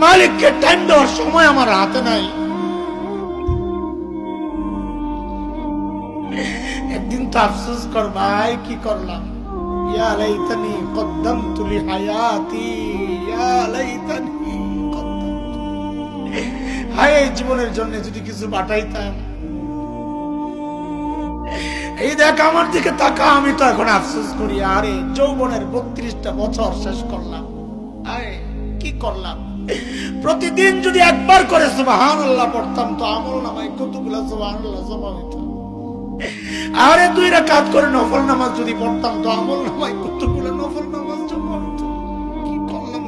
মালিককে টাইম দেওয়ার সময় আমার হাতে নাই। একদিন তো আফসোস কর ভাই, কি করলাম, ইয়া লাইতানি কদ্দামতু লিহায়াতি, ইয়া লাইতানি কদ্দামতু, হায় জীবনের জন্য যদি কিছু পাঠাইতাম। এই দেখ আমার দিকে তাকা, আমি তো এখন আফসোস করি, আরে যৌবনের 32টা বছর শেষ করলাম, আরে কি করলাম। প্রতিদিন যদি একবার করে সুবহানাল্লাহ পড়তাম তো আমল নামায় কতগুলো সুবহানাল্লাহ জমা হইতো। আরে 2 রাকাত করে নফল নামাজ যদি পড়তাম তো আমল নামায় কতগুলো নফল নামাজ জমা হইতো। কি করলাম,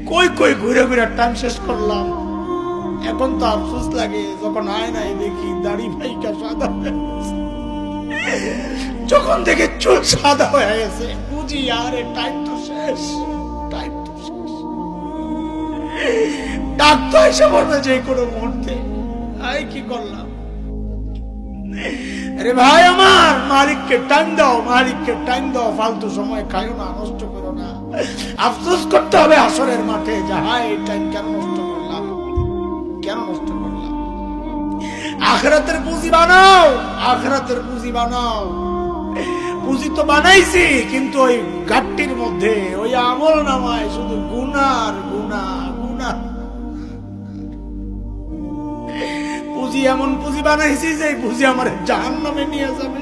কই কই ঘুরে ঘুরে টাইম শেষ করলাম। এখন তো আফসোস লাগে যখন আয়নায় দেখি দাড়ি ভাইকা সাদা হয়ে গেছে। যখন থেকে চুল সাদা হয়ে গেছে বুঝি আরে টাইম তো শেষ, টাইম তো শেষ। ডাক্তার এসে বলবে যে কোনো মুহূর্তে, আই কি করলাম। আরে ভাই আমার, মালিককে টাইম দাও, মালিককে টাইম দাও, ফালতু সময় খাইও না, নষ্ট করো না। আফসোস করতে হবে হাসরের মাঠে যে হায় এই টাইম কেন নষ্ট করলাম, কেন নষ্ট করলাম। আখিরাতের পুঁজি বানাও, আখিরাতের পুঁজি বানাও। পুঁজি তো বানাইছি কিন্তু ওই ঘাটতির মধ্যে, ওই আমল নামায় শুধু গুনার গুনাহ, গুনাহ। পুঁজি এমন পুঁজি বানাইছি যে পুঁজি আমার জাহান্নামে নিয়ে যাবে।